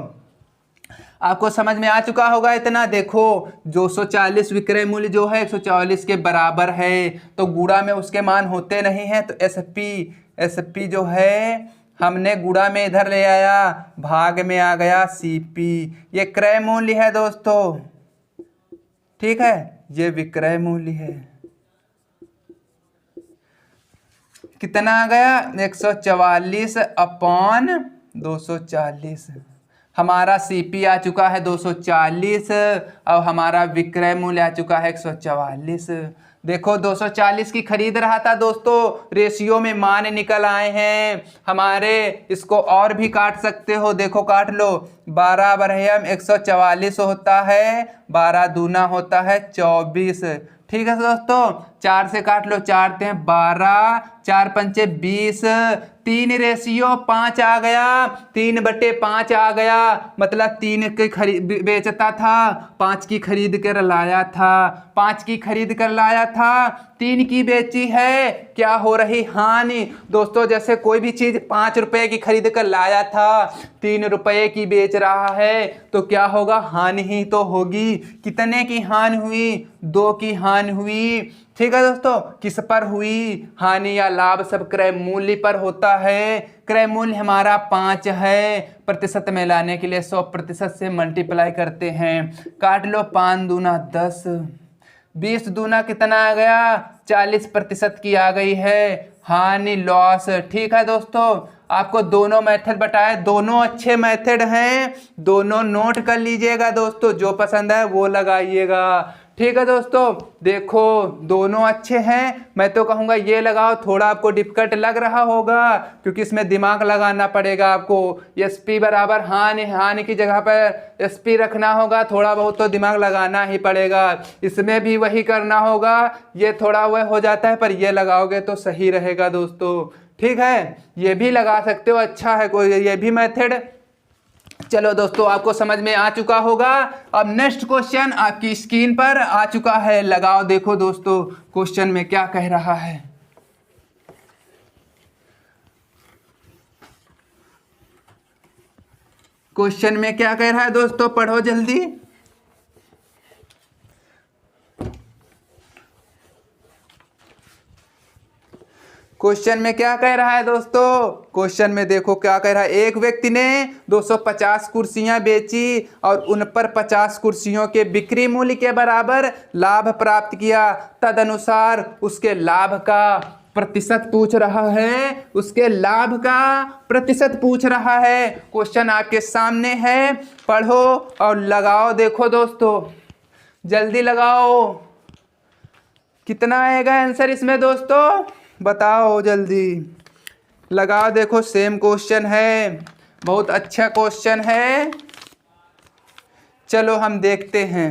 आपको समझ में आ चुका होगा इतना। देखो 240 विक्रय मूल्य जो है 144 के बराबर है, तो गुणा में उसके मान होते नहीं हैं, तो एसपी जो है हमने गुणा में इधर ले आया, भाग में आ गया सीपी। ये क्रय मूल्य है दोस्तों, ठीक है, ये विक्रय मूल्य है। कितना आ गया? 144 अपॉन 240। हमारा सीपी आ चुका है 240 और हमारा विक्रय मूल्य आ चुका है 144। देखो 240 की खरीद रहा था दोस्तों, रेशियो में मान निकल आए हैं हमारे। इसको और भी काट सकते हो, देखो काट लो। 12 बरहम 144 होता है, 12 दूना होता है 24। ठीक है दोस्तों, 4 से काट लो, 4 ते 12, 4 पंचे 20, 3 रेशियो 5 आ गया, 3/5 आ गया। मतलब 3 की खरीद बेचता था, 5 की खरीद कर लाया था, 5 की खरीद कर लाया था, 3 की बेची है, क्या हो रही? हानि। दोस्तों जैसे कोई भी चीज 5 रुपए की खरीद कर लाया था, 3 रुपए की बेच रहा है, तो क्या होगा? हानि ही तो होगी। कितने की हानि हुई? 2 की हानि हुई। ठीक है दोस्तों, किस पर हुई हानि या लाभ? सब क्रय मूल्य पर होता है। क्रय मूल्य हमारा 5 है, प्रतिशत में लाने के लिए 100% से मल्टीप्लाई करते हैं। काट लो, 5 दूना 10, 20 दूना कितना आ गया? 40% की आ गई है हानि, लॉस। ठीक है दोस्तों, आपको दोनों मेथड बताए, दोनों अच्छे मेथड हैं, दोनों नोट कर लीजिएगा दोस्तों, जो पसंद है वो लगाइएगा। ठीक है दोस्तों, देखो दोनों अच्छे हैं। मैं तो कहूँगा ये लगाओ, थोड़ा आपको डिफिकल्ट लग रहा होगा क्योंकि इसमें दिमाग लगाना पड़ेगा आपको। एसपी बराबर हानि, हानि की जगह पर एसपी रखना होगा, थोड़ा बहुत तो दिमाग लगाना ही पड़ेगा। इसमें भी वही करना होगा, ये थोड़ा वह हो जाता है, पर ये लगाओगे तो सही रहेगा दोस्तों। ठीक है, ये भी लगा सकते हो, अच्छा है कोई ये भी मेथड। चलो दोस्तों, आपको समझ में आ चुका होगा। अब नेक्स्ट क्वेश्चन आपकी स्क्रीन पर आ चुका है, लगाओ देखो दोस्तों क्वेश्चन में क्या कह रहा है। क्वेश्चन में क्या कह रहा है दोस्तों, पढ़ो जल्दी। क्वेश्चन में क्या कह रहा है दोस्तों? क्वेश्चन में देखो क्या कह रहा है। एक व्यक्ति ने 250 कुर्सियां बेची और उन पर 50 कुर्सियों के बिक्री मूल्य के बराबर लाभ प्राप्त किया। तदनुसार उसके लाभ का प्रतिशत पूछ रहा है, उसके लाभ का प्रतिशत पूछ रहा है। क्वेश्चन आपके सामने है, पढ़ो और लगाओ। देखो दोस्तों जल्दी लगाओ, कितना आएगा आंसर इसमें दोस्तों? बताओ जल्दी, लगाओ। देखो सेम क्वेश्चन है, बहुत अच्छा क्वेश्चन है। चलो हम देखते हैं।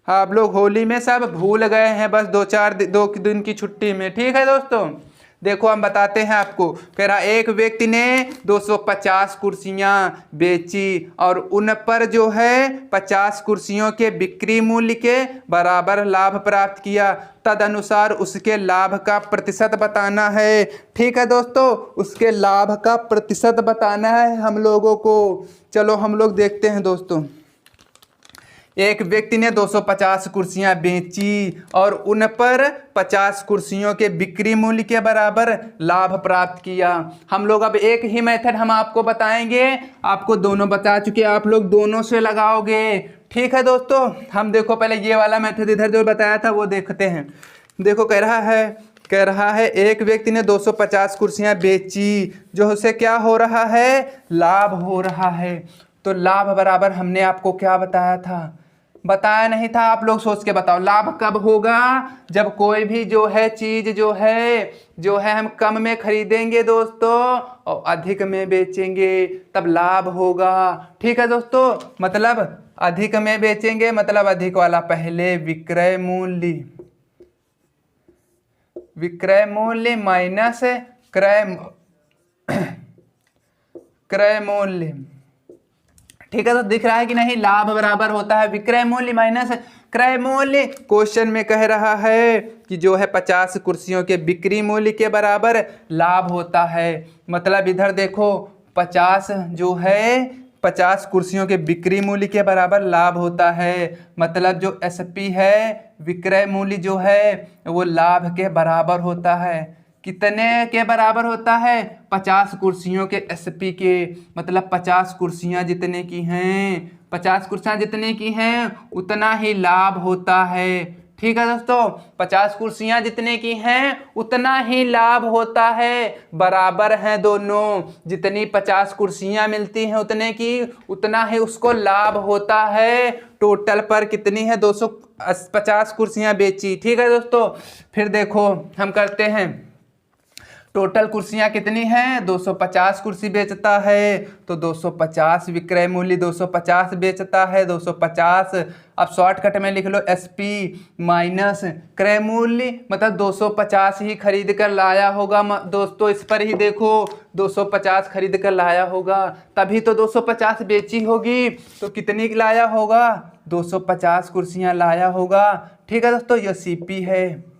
आप लोग होली में सब भूल गए हैं, बस 2 दिन की छुट्टी में। ठीक है दोस्तों, देखो हम बताते हैं आपको। कह रहा एक व्यक्ति ने 250 कुर्सियां बेची और उन पर जो है 50 कुर्सियों के बिक्री मूल्य के बराबर लाभ प्राप्त किया। तदनुसार उसके लाभ का प्रतिशत बताना है। ठीक है दोस्तों, उसके लाभ का प्रतिशत बताना है हम लोगों को। चलो हम लोग देखते हैं दोस्तों। एक व्यक्ति ने 250 कुर्सियां बेची और उन पर 50 कुर्सियों के बिक्री मूल्य के बराबर लाभ प्राप्त किया। हम लोग अब एक ही मेथड हम आपको बताएंगे, आपको दोनों बता चुके, आप लोग दोनों से लगाओगे। ठीक है दोस्तों, हम देखो पहले ये वाला मेथड इधर जो बताया था वो देखते हैं। देखो कह रहा है एक व्यक्ति ने 250 कुर्सियां बेची, जो उसे क्या हो रहा है, लाभ हो रहा है। तो लाभ बराबर हमने आपको क्या बताया था, बताया नहीं था, आप लोग सोच के बताओ। लाभ कब होगा, जब कोई भी जो है चीज जो है हम कम में खरीदेंगे दोस्तों और अधिक में बेचेंगे, तब लाभ होगा। ठीक है दोस्तों, मतलब अधिक में बेचेंगे मतलब अधिक वाला पहले विक्रय मूल्य माइनस क्रय मूल्य। ठीक है, तो दिख रहा है कि नहीं, लाभ बराबर होता है विक्रय मूल्य माइनस क्रय मूल्य। क्वेश्चन में कह रहा है कि जो है 50 कुर्सियों के बिक्री मूल्य के बराबर लाभ होता है। मतलब इधर देखो 50 कुर्सियों के बिक्री मूल्य के बराबर लाभ होता है। मतलब जो एसपी है विक्रय मूल्य जो है वो लाभ के बराबर होता है। कितने के बराबर होता है, 50 कुर्सियों के एसपी के, मतलब 50 कुर्सियां जितने की हैं, 50 कुर्सियां जितने की हैं उतना ही लाभ होता है। ठीक है दोस्तों, 50 कुर्सियां जितने की हैं उतना ही लाभ होता है, बराबर हैं दोनों। जितनी 50 कुर्सियां मिलती हैं उतने की उतना ही उसको लाभ होता है। टोटल पर कितनी है, 250 कुर्सियां बेची। ठीक है दोस्तों, फिर देखो हम करते हैं, टोटल कुर्सियां कितनी हैं, 250 कुर्सी बेचता है तो 250 विक्रय मूल्य 250 बेचता है, 250। अब शॉर्टकट में लिख लो एसपी माइनस क्रय मूल्य, मतलब 250 ही खरीद कर लाया होगा दोस्तों। इस पर ही देखो 250 खरीद कर लाया होगा, तभी तो 250 बेची होगी। तो कितनी लाया होगा, 250 कुर्सियां लाया होगा। ठीक है दोस्तों, ये सीपी है।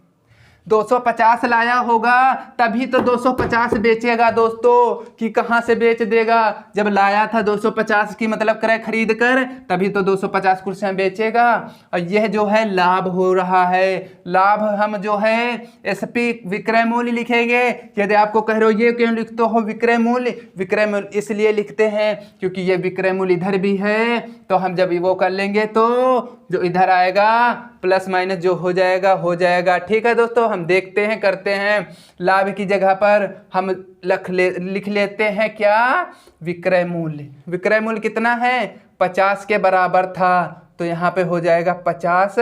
250 लाया होगा तभी तो 250 बेचेगा दोस्तों, कि कहाँ से बेच देगा, जब लाया था 250 की मतलब क्रय खरीद कर, तभी तो 250 कुर्सियां बेचेगा। और यह जो है लाभ हो रहा है। लाभ हम जो है एसपी विक्रय मूल्य लिखेंगे। यदि आपको कह रहे हो ये क्यों लिखते हो विक्रय मूल्य, विक्रय मूल्य इसलिए लिखते हैं क्योंकि ये विक्रय मूल्य इधर भी है, तो हम जब वो कर लेंगे तो जो इधर आएगा प्लस माइनस जो हो जाएगा। ठीक है दोस्तों, हम देखते हैं करते हैं। लाभ की जगह पर हम लिख लेते हैं क्या, विक्रय मूल्य। विक्रय मूल्य कितना है, 50 के बराबर था, तो यहाँ पे हो जाएगा 50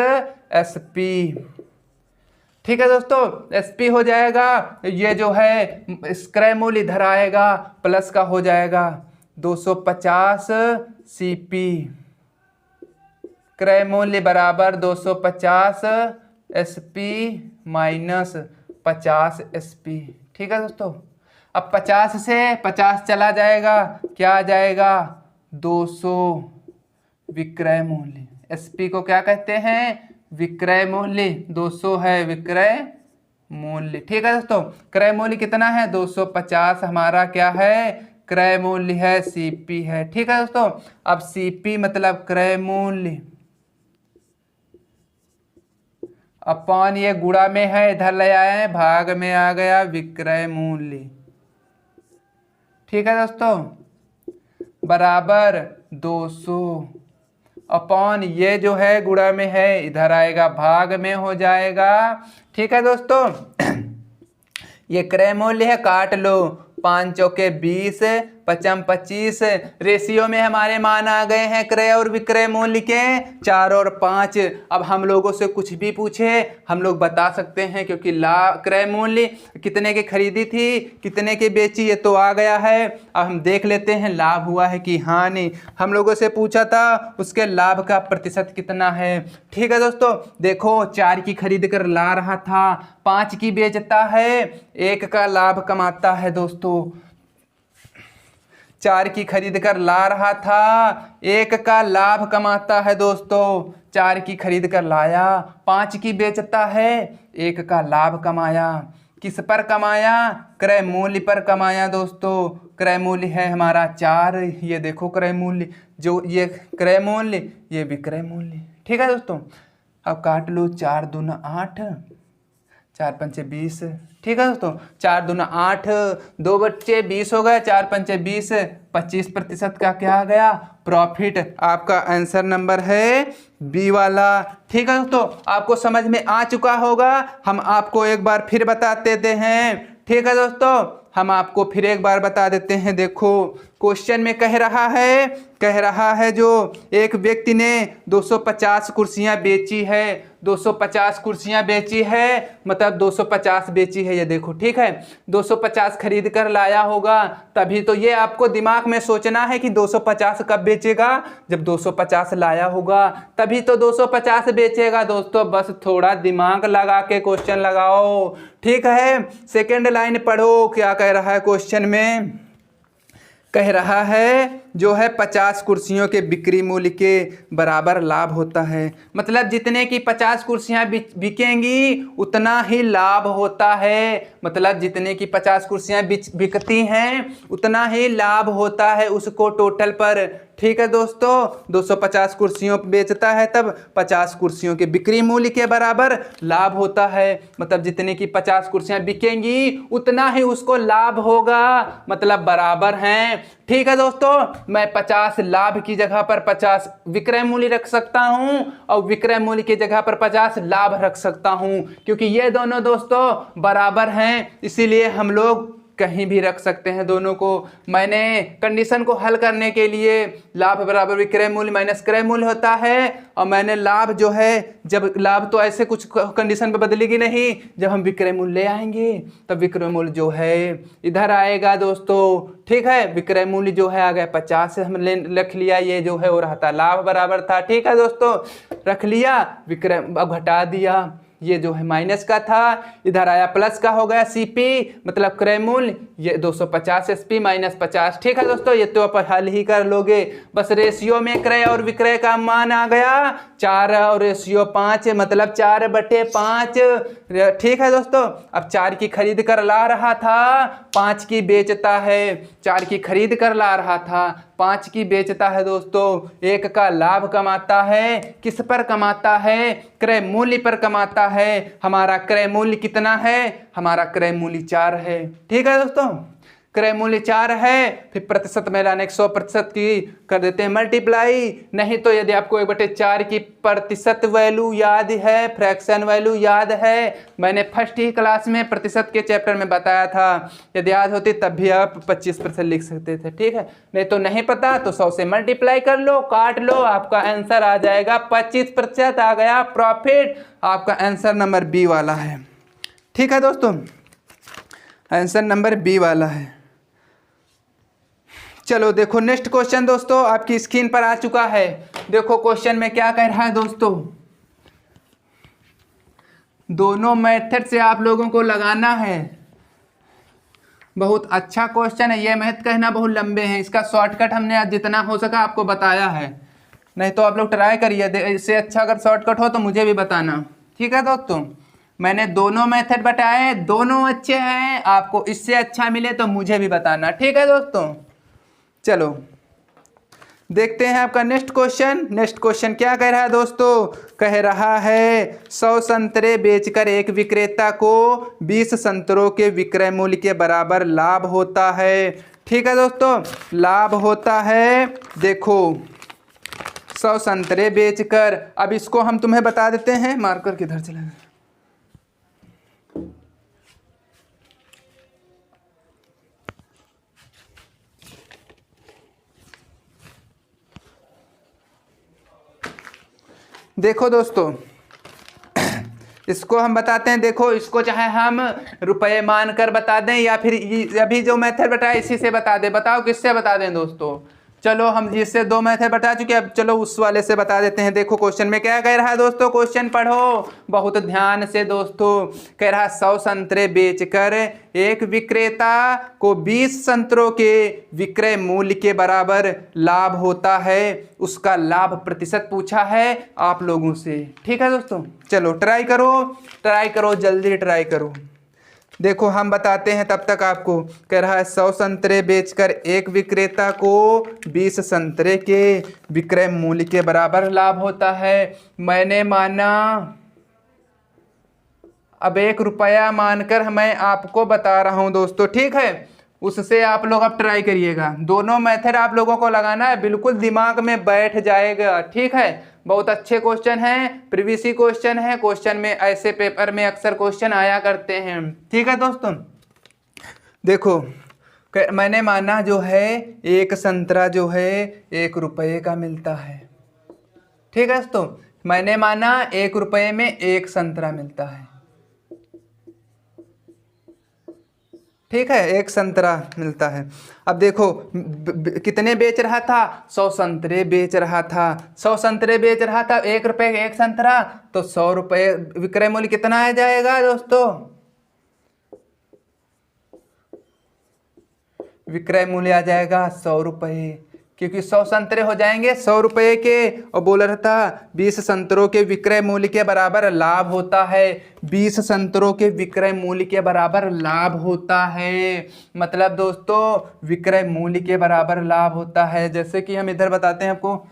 एसपी। ठीक है दोस्तों, एसपी हो जाएगा। ये जो है क्रय मूल्य इधर आएगा, प्लस का हो जाएगा 250 सीपी। क्रय मूल्य बराबर 250 एसपी माइनस 50 एसपी। ठीक है दोस्तों, अब 50 से 50 चला जाएगा, क्या आ जाएगा, 200 विक्रय मूल्य। एसपी को क्या कहते हैं, विक्रय मूल्य। 200 है विक्रय मूल्य। ठीक है दोस्तों, क्रय मूल्य कितना है, 250 हमारा क्या है, क्रय मूल्य है, सीपी है। ठीक है दोस्तों, अब सीपी मतलब क्रय मूल्य अपॉन ये गुणा में है, इधर ले आए हैं, भाग में आ गया विक्रय मूल्य। ठीक है दोस्तों, बराबर 200 अपॉन ये जो है गुणा में है, इधर आएगा भाग में हो जाएगा। ठीक है दोस्तों, ये क्रय मूल्य है, काट लो, 5 चौके 20, 5 25। रेशियो में हमारे मान आ गए हैं क्रय और विक्रय मूल्य के 4 और 5। अब हम लोगों से कुछ भी पूछे हम लोग बता सकते हैं, क्योंकि क्रय मूल्य कितने की खरीदी थी, कितने की बेची, ये तो आ गया है। अब हम देख लेते हैं लाभ हुआ है कि हानि। हम लोगों से पूछा था उसके लाभ का प्रतिशत कितना है। ठीक है दोस्तों, देखो 4 की खरीद कर ला रहा था, 5 की बेचता है, 1 का लाभ कमाता है दोस्तों। 4 की खरीद कर ला रहा था, 1 का लाभ कमाता है दोस्तों। 4 की खरीद कर लाया, 5 की बेचता है, 1 का लाभ कमाया। किस पर कमाया, क्रय मूल्य पर कमाया दोस्तों। क्रय मूल्य है हमारा 4, ये देखो क्रय मूल्य, जो ये क्रय मूल्य ये विक्रय मूल्य। ठीक है दोस्तों, अब काट लो, 4 दूना 8, 4 पंचे 20। ठीक है दोस्तों, 4 दूना 8, 2 बच्चे 20 हो गए, 4 पंचे 20, 25% का क्या आ गया, प्रॉफिट। आपका आंसर नंबर है बी वाला। ठीक है दोस्तों, आपको समझ में आ चुका होगा। हम आपको एक बार फिर बता देते हैं। ठीक है दोस्तों, हम आपको फिर एक बार बता देते हैं। देखो क्वेश्चन में कह रहा है जो एक व्यक्ति ने 250 कुर्सियां बेची है, 250 कुर्सियां बेची है, मतलब 250 बेची है, ये देखो। ठीक है, 250 खरीद कर लाया होगा, तभी तो ये आपको दिमाग में सोचना है कि 250 कब बेचेगा, जब 250 लाया होगा तभी तो 250 बेचेगा दोस्तों। बस थोड़ा दिमाग लगा के क्वेश्चन लगाओ। ठीक है, सेकंड लाइन पढ़ो, क्या कह रहा है क्वेश्चन में। कह रहा है जो है 50 कुर्सियों के बिक्री मूल्य के बराबर लाभ होता है, मतलब जितने की 50 कुर्सियां बिकेंगी उतना ही लाभ होता है। मतलब जितने की 50 कुर्सियां बिकती हैं उतना ही लाभ होता है उसको टोटल पर। ठीक है दोस्तों, 250 कुर्सियों बेचता है तब 50 कुर्सियों के बिक्री मूल्य के बराबर लाभ होता है, मतलब जितने की 50 कुर्सियां बिकेंगी उतना ही उसको लाभ होगा, मतलब बराबर हैं। ठीक है दोस्तों, मैं 50 लाभ की जगह पर 50 विक्रय मूल्य रख सकता हूं और विक्रय मूल्य की जगह पर 50 लाभ रख सकता हूं, क्योंकि ये दोनों दोस्तों बराबर हैं, इसीलिए हम लोग कहीं भी रख सकते हैं दोनों को। मैंने कंडीशन को हल करने के लिए लाभ बराबर विक्रय मूल्य माइनस क्रय मूल्य होता है, और मैंने लाभ जो है, जब लाभ तो ऐसे कुछ कंडीशन पे बदलेगी नहीं, जब हम विक्रय मूल्य ले आएंगे तब विक्रय मूल्य जो है इधर आएगा दोस्तों। ठीक है, विक्रय मूल्य जो है आ गया 50 से हम रख लिया, ये जो है वो रहता लाभ बराबर था। ठीक है दोस्तों, रख लिया, विक्रय अब घटा दिया, ये जो है माइनस का था, इधर आया प्लस का हो गया सीपी, मतलब क्रय मूल्य, ये 250 एसपी माइनस 50। ठीक है दोस्तों, ये तो आप हल ही कर लोगे। बस रेशियो में क्रय और विक्रय का मान आ गया 4 और रेशियो 5, मतलब 4/5। ठीक है दोस्तों, अब 4 की खरीद कर ला रहा था, 5 की बेचता है। 4 की खरीद कर ला रहा था, 5 की बेचता है दोस्तों। 1 का लाभ कमाता है, किस पर कमाता है, क्रय मूल्य पर कमाता है। हमारा क्रय मूल्य कितना है, हमारा क्रय मूल्य 4 है। ठीक है दोस्तों, क्रय मूल्य 4 है, फिर प्रतिशत में लाने 100% की कर देते हैं मल्टीप्लाई। नहीं तो यदि आपको 1/4 की प्रतिशत वैल्यू याद है, फ्रैक्शन वैल्यू याद है, मैंने फर्स्ट ही क्लास में प्रतिशत के चैप्टर में बताया था, यदि याद होती तब भी आप 25% लिख सकते थे। ठीक है, नहीं तो नहीं पता तो 100 से मल्टीप्लाई कर लो, काट लो, आपका आंसर आ जाएगा 25% आ गया प्रॉफिट। आपका आंसर नंबर बी वाला है। ठीक है दोस्तों, आंसर नंबर बी वाला है। चलो देखो नेक्स्ट क्वेश्चन दोस्तों आपकी स्क्रीन पर आ चुका है। देखो क्वेश्चन में क्या कह रहा है दोस्तों, दोनों मेथड से आप लोगों को लगाना है। बहुत अच्छा क्वेश्चन है, ये मैथ कहना बहुत लंबे हैं, इसका शॉर्टकट हमने जितना हो सका आपको बताया है, नहीं तो आप लोग ट्राई करिए, इससे अच्छा अगर शॉर्टकट हो तो मुझे भी बताना। ठीक है दोस्तों, मैंने दोनों मेथड बताए, दोनों अच्छे हैं, आपको इससे अच्छा मिले तो मुझे भी बताना। ठीक है दोस्तों, चलो देखते हैं आपका नेक्स्ट क्वेश्चन। नेक्स्ट क्वेश्चन क्या कह रहा है दोस्तों, कह रहा है 100 संतरे बेचकर एक विक्रेता को 20 संतरों के विक्रय मूल्य के बराबर लाभ होता है। ठीक है दोस्तों, लाभ होता है, देखो 100 संतरे बेचकर, अब इसको हम तुम्हें बता देते हैं, मार्कर किधर चला गया, देखो दोस्तों इसको हम बताते हैं। देखो इसको चाहे हम रुपए मान कर बता दें या फिर अभी जो मेथड बताया इसी से बता दें, बताओ किससे बता दें दोस्तों। चलो हम जिससे 2 मेथड बता चुके, अब चलो उस वाले से बता देते हैं। देखो क्वेश्चन में क्या कह रहा है दोस्तों, क्वेश्चन पढ़ो बहुत ध्यान से दोस्तों। कह रहा है 100 संतरे बेचकर एक विक्रेता को 20 संतरों के विक्रय मूल्य के बराबर लाभ होता है, उसका लाभ प्रतिशत पूछा है आप लोगों से। ठीक है दोस्तों, चलो ट्राई करो जल्दी ट्राई करो। देखो हम बताते हैं तब तक आपको। कह रहा है 100 संतरे बेचकर एक विक्रेता को 20 संतरे के विक्रय मूल्य के बराबर लाभ होता है। मैंने माना, अब 1 रुपया मानकर मैं आपको बता रहा हूं दोस्तों, ठीक है। उससे आप लोग अब ट्राई करिएगा, दोनों मेथड आप लोगों को लगाना है, बिल्कुल दिमाग में बैठ जाएगा, ठीक है। बहुत अच्छे क्वेश्चन हैं, प्रीवियस क्वेश्चन है, क्वेश्चन में ऐसे पेपर में अक्सर क्वेश्चन आया करते हैं, ठीक है दोस्तों। देखो मैंने माना जो है एक संतरा जो है 1 रुपये का मिलता है, ठीक है दोस्तों। मैंने माना 1 रुपये में एक संतरा मिलता है, ठीक है, एक संतरा मिलता है। अब देखो कितने बेच रहा था, 100 संतरे बेच रहा था, 100 संतरे बेच रहा था, 1 रुपये एक संतरा, तो 100 रुपये विक्रय मूल्य कितना आ जाएगा दोस्तों, विक्रय मूल्य आ जाएगा 100 रुपये, क्योंकि 100 संतरे हो जाएंगे 100 रुपये के। और बोल रहा था 20 संतरों के विक्रय मूल्य के बराबर लाभ होता है, 20 संतरों के विक्रय मूल्य के बराबर लाभ होता है, मतलब दोस्तों विक्रय मूल्य के बराबर लाभ होता है। जैसे कि हम इधर बताते हैं आपको,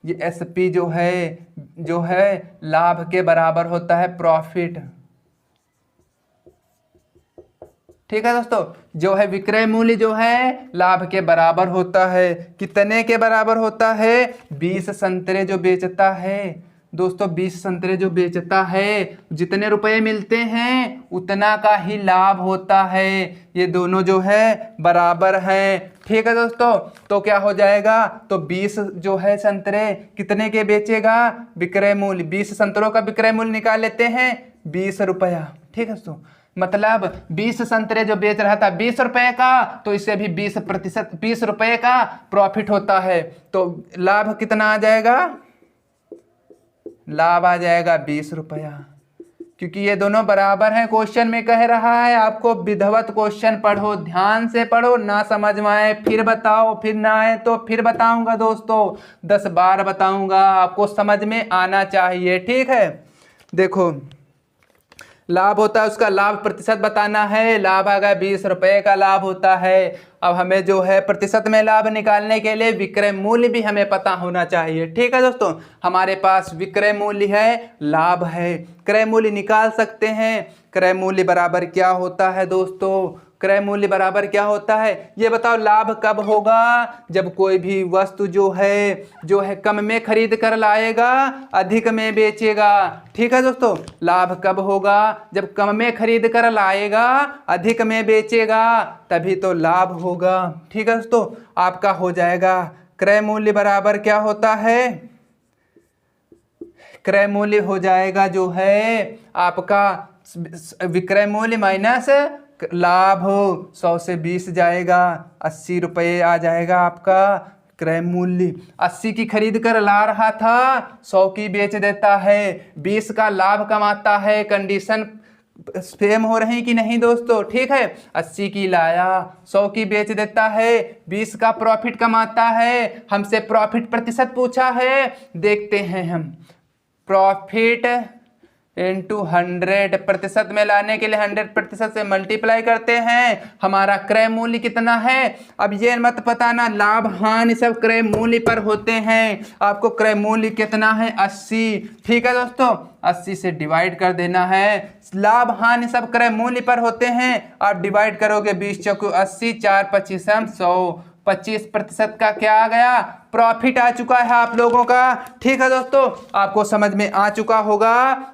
ये एसपी जो है लाभ के बराबर होता है प्रॉफिट, ठीक है दोस्तों। जो है विक्रय मूल्य जो है लाभ के बराबर होता है, कितने के बराबर होता है, 20 संतरे जो बेचता है दोस्तों, 20 संतरे जो बेचता है, जितने रुपए मिलते हैं उतना का ही लाभ होता है, ये दोनों जो है बराबर हैं, ठीक है दोस्तों। तो क्या हो जाएगा, तो 20 जो है संतरे कितने के बेचेगा, विक्रय मूल्य 20 संतरों का विक्रय मूल्य निकाल लेते हैं 20 रुपया, ठीक है दोस्तों। मतलब 20 संतरे जो बेच रहा था 20 रुपए का, तो इससे भी 20% 20 रुपए का प्रॉफिट होता है, तो लाभ कितना आ जाएगा, लाभ आ जाएगा 20 रुपया, क्योंकि ये दोनों बराबर हैं। क्वेश्चन में कह रहा है आपको विधिवत क्वेश्चन पढ़ो, ध्यान से पढ़ो, ना समझ में आए फिर बताओ, फिर ना आए तो फिर बताऊंगा दोस्तों, 10 बार बताऊंगा, आपको समझ में आना चाहिए, ठीक है। देखो लाभ होता है, उसका लाभ प्रतिशत बताना है, लाभ आ गया 20 रुपये का लाभ होता है। अब हमें जो है प्रतिशत में लाभ निकालने के लिए विक्रय मूल्य भी हमें पता होना चाहिए, ठीक है दोस्तों। हमारे पास विक्रय मूल्य है, लाभ है, क्रय मूल्य निकाल सकते हैं। क्रय मूल्य बराबर क्या होता है दोस्तों, क्रय मूल्य बराबर क्या होता है, ये बताओ। लाभ कब होगा, जब कोई भी वस्तु जो है कम में खरीद कर लाएगा, अधिक में बेचेगा, ठीक है दोस्तों। लाभ कब होगा, जब कम में खरीद कर लाएगा, अधिक में बेचेगा, तभी तो लाभ होगा, ठीक है दोस्तों। आपका हो जाएगा क्रय मूल्य बराबर क्या होता है, क्रय मूल्य हो जाएगा जो है आपका विक्रय मूल्य माइनस लाभ, 100 से 20 जाएगा, 80 रुपये आ जाएगा आपका क्रय मूल्य। 80 की खरीद कर ला रहा था, 100 की बेच देता है, 20 का लाभ कमाता है। कंडीशन सेम हो रही कि नहीं दोस्तों, ठीक है। 80 की लाया, 100 की बेच देता है, 20 का प्रॉफिट कमाता है। हमसे प्रॉफिट प्रतिशत पूछा है, देखते हैं हम। प्रॉफिट इंटू 100, प्रतिशत में लाने के लिए 100% से मल्टीप्लाई करते हैं। हमारा क्रय मूल्य कितना है, अब ये मत बताना लाभ हानि सब क्रय मूल्य पर होते हैं। आपको क्रय मूल्य कितना है 80, ठीक है दोस्तों। 80 से डिवाइड कर देना है, लाभ हानि सब क्रय मूल्य पर होते हैं। आप डिवाइड करोगे 20 चौको 80, 4 25 100, 25% का क्या आ गया, प्रॉफिट आ चुका है आप लोगों का, ठीक है दोस्तों। आपको समझ में आ चुका होगा,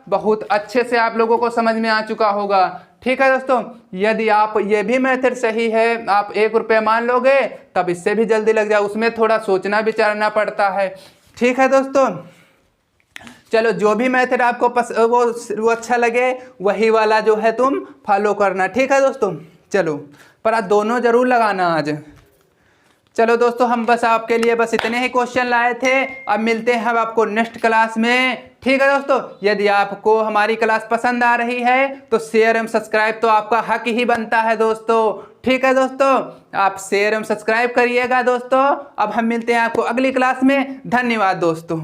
बहुत अच्छे से आप लोगों को समझ में आ चुका होगा, ठीक है दोस्तों। यदि आप ये भी मेथड सही है, आप 1 रुपये मान लोगे, तब इससे भी जल्दी लग जाए, उसमें थोड़ा सोचना विचारना पड़ता है, ठीक है दोस्तों। चलो जो भी मेथड आपको वो अच्छा लगे वही वाला जो है तुम फॉलो करना, ठीक है दोस्तों। चलो पर आज दोनों जरूर लगाना आज। चलो दोस्तों हम बस आपके लिए बस इतने ही क्वेश्चन लाए थे। अब मिलते हैं हम आपको नेक्स्ट क्लास में, ठीक है दोस्तों। यदि आपको हमारी क्लास पसंद आ रही है तो शेयर एवं सब्सक्राइब तो आपका हक ही बनता है दोस्तों, ठीक है दोस्तों। आप शेयर एवं सब्सक्राइब करिएगा दोस्तों। अब हम मिलते हैं आपको अगली क्लास में, धन्यवाद दोस्तों।